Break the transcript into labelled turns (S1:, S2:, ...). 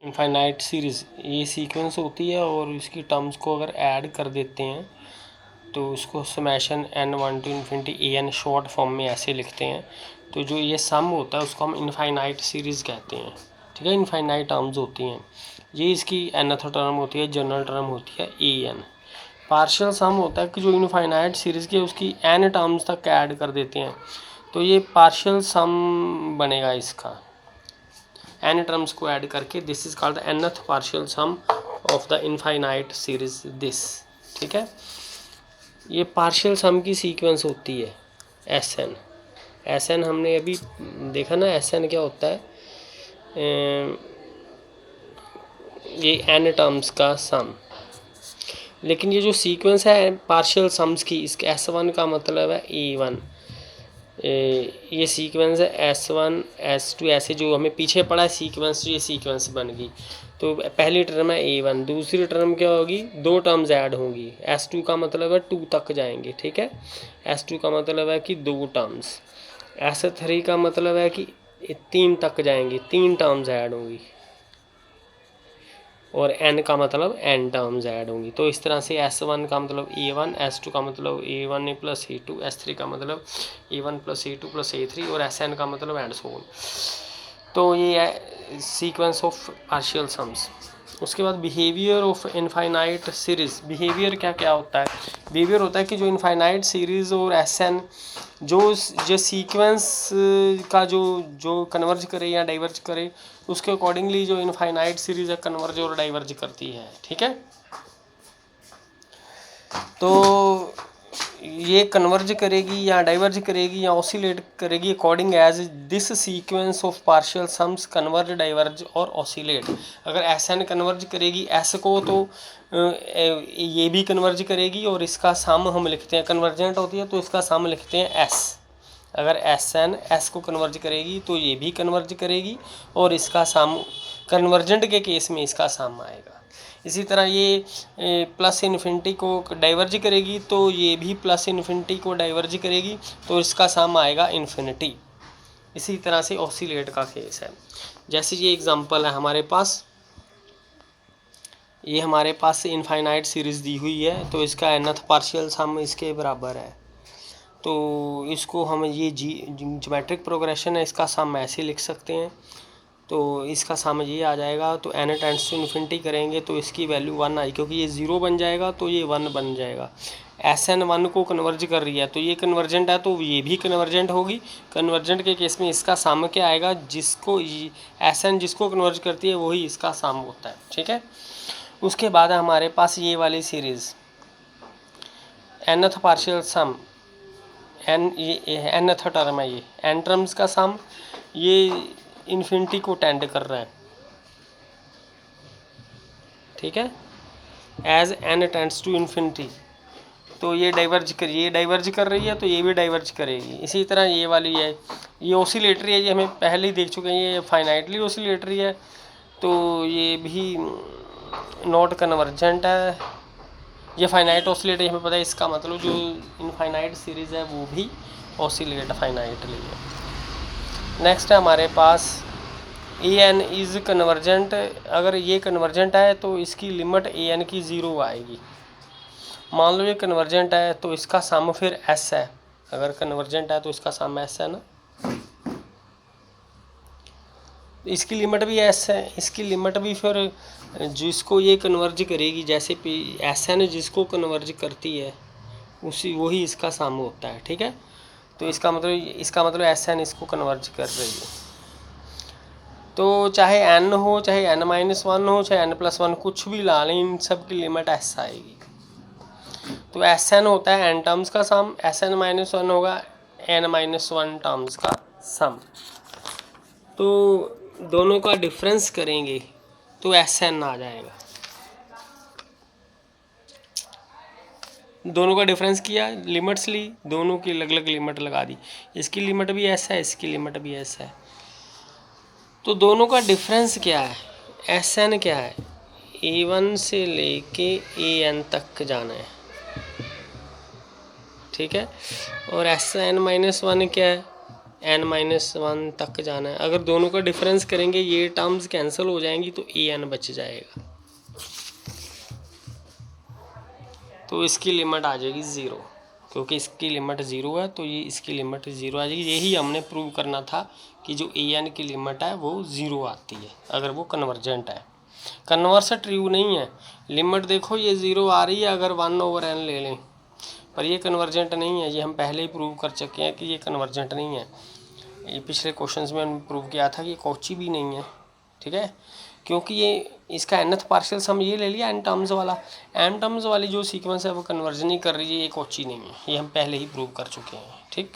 S1: Infinite series ये sequence होती है और इसकी टर्म्स को अगर ऐड कर देते हैं तो उसको summation n1 to infinity a n short form में ऐसे लिखते हैं। तो जो ये सम होता है उसको हम इनफाइनाइट सीरीज़ कहते हैं, ठीक है। इनफाइनाइट टर्म्स होती हैं, ये इसकी nth टर्म होती है, जनरल टर्म होती है ए एन। पार्शियल सम होता है कि जो इनफाइनाइट सीरीज़ की उसकी n टर्म्स तक ऐड कर देते हैं, तो ये पार्शियल सम बनेगा इसका, n टर्म्स को ऐड करके। This is called the nth partial sum of the infinite series this, ठीक है। ये पार्शियल सम की सीक्वेंस होती है Sn। Sn हमने अभी देखा ना, Sn क्या होता है, ये n टर्म्स का सम। लेकिन ये जो सीक्वेंस है पार्शियल सम्स की, इसके S1 का मतलब है A1, ये सीक्वेंस है S1 S2 ऐसे जो हमें पीछे पड़ा है सीक्वेंस, ये सीक्वेंस बन गई। तो पहली टर्म है A1, दूसरी टर्म क्या होगी, दो टर्म्स ऐड होंगी। S2 का मतलब है 2 तक जाएंगे, ठीक है। S2 का मतलब है कि 2 टर्म्स। S3 का मतलब है कि 3 तक जाएंगी, 3 टर्म्स ऐड होंगी। और n का मतलब n टर्म्स ऐड होंगी। तो इस तरह से S1 का मतलब A1, S2 का मतलब A1 प्लस A2, S3 का मतलब A1 plus A2 plus A3 और Sn का मतलब एंड सो ऑन। तो ये है सीक्वेंस ऑफ पार्शियल सम्स। उसके बाद behaviour of infinite series. Behaviour क्या क्या होता है, बिहेवियर होता है कि जो इनफाइनाइट सीरीज़ और Sn जो सीक्वेंस का जो कन्वर्ज करे या डाइवर्ज करे, उसके अकॉर्डिंगली जो इनफाइनाइट सीरीज़ है कन्वर्ज और डाइवर्ज करती है, ठीक है। तो ये कन्वर्ज करेगी या डाइवर्ज करेगी या ऑसिलेट करेगी according as this sequence of partial sums converge, diverge और ऑसिलेट। अगर Sn कन्वर्ज करेगी S को तो ये भी कन्वर्ज करेगी और इसका सम हम लिखते हैं, कन्वर्जेंट होती है तो इसका सम लिखते हैं S। अगर Sn S को कन्वर्ज करेगी तो ये भी कन्वर्ज करेगी और इसका सम, कन्वर्जेंट के केस में इसका सम आएगा। इसी तरह ये प्लस इन्फिनिटी को डाइवर्ज करेगी तो ये भी प्लस इन्फिनिटी को डाइवर्ज करेगी तो इसका सम आएगा इन्फिनिटी। इसी तरह से ऑसिलेट का केस है। जैसे ये एग्जांपल है हमारे पास, ये हमारे पास इनफाइनाइट सीरीज़ दी हुई है, तो इसका nth पार्शियल सम इसके बराबर है। तो इसको हम ये ज्योमेट्रिक प्रोग्रेशन है, इसका सम ऐसे लिख सकते हैं। तो इसका सम ये आ जाएगा, तो n टेंड्स टू इन्फिनिटी करेंगे तो इसकी वैल्यू 1 आई, क्योंकि ये 0 बन जाएगा तो ये 1 बन जाएगा। Sn 1 को कन्वर्ज कर रही है तो ये कन्वर्जेंट है तो ये भी कन्वर्जेंट होगी। कन्वर्जेंट के केस में इसका सम क्या आएगा, जिसको Sn जिसको कन्वर्ज करती है वही इसका सम होता है, ठीक है। उसके बाद हमारे पास ये वाली सीरीज़ nth पार्शियल सम, ये nth टर्म है, ये n टर्म्स का सम, ये इन्फिनिटी को टेंड कर रहा है, ठीक है, as n tends to infinity. तो ये डाइवर्ज कर रही है तो ये भी डाइवर्ज करेगी। इसी तरह ये वाली है, ये ऑसिलेटरी है, ये हमें पहले ही देख चुके हैं, ये फाइनाइटली ऑसिलेटरी है तो ये भी नॉट कन्वर्जेंट है। ये फाइनाइट ऑसिलेटरी हमें पता है, इसका मतलब जो इनफाइनाइट सीरीज़ है वो भी ऑसिलेट फाइनाइटली है। नेक्स्ट है हमारे पास an इज़ कन्वर्जेंट। अगर ये कन्वर्जेंट है तो इसकी लिमिट an की 0 आएगी। मान लो ये कन्वर्जेंट है तो इसका सम फिर s है। अगर कन्वर्जेंट है तो इसका सम s है ना, इसकी लिमिट भी s है, इसकी लिमिट भी फिर जिसको ये कन्वर्ज करेगी, जैसे Sn जिसको कन्वर्ज करती है वही इसका सम होता है, ठीक है। तो इसका मतलब Sn इसको कन्वर्ज कर रही है। तो चाहे n हो, चाहे n-1 हो, चाहे n+1, कुछ भी ला लें, इन सब की लिमिट s आएगी। तो Sn होता है n टर्म्स का सम, Sn-1 होगा n-1 टर्म्स का सम। तो दोनों का डिफरेंस करेंगे तो Sn आ जाएगा। दोनों का डिफरेंस किया, लिमिट्स ली, दोनों की अलग अलग लिमिट लगा दी, इसकी लिमिट भी s है, इसकी लिमिट भी s है। तो दोनों का डिफरेंस क्या है, Sn क्या है, A1 से लेके An तक जाना है, ठीक है। और Sn-1 क्या है, n-1 तक जाना है। अगर दोनों का डिफरेंस करेंगे ये टर्म्स कैंसिल हो जाएंगी तो an बच जाएगा, तो इसकी लिमिट आ जाएगी 0, क्योंकि इसकी लिमिट 0 है तो ये इसकी लिमिट 0 आ जाएगी। यही हमने प्रूव करना था कि जो an की लिमिट है वो 0 आती है अगर वो कन्वर्जेंट है। कन्वर्स ट्रू नहीं है, लिमिट देखो ये 0 आ रही है अगर 1/n ले लें, पर ये कन्वर्जेंट नहीं है। ये हम पहले ही प्रूव कर चुके हैं कि ये कन्वर्जेंट नहीं है। ये पिछले क्वेश्चंस में हमने प्रूव किया था कि ये कॉची भी नहीं है, ठीक है, क्योंकि ये इसका nth पार्शियल सम ये ले लिया n टर्म्स वाला, n टर्म्स वाली जो सीक्वेंस है वो कन्वर्जन ही कर रही है, ये कॉची नहीं है। ये हम पहले ही प्रूव कर चुके हैं, ठीक।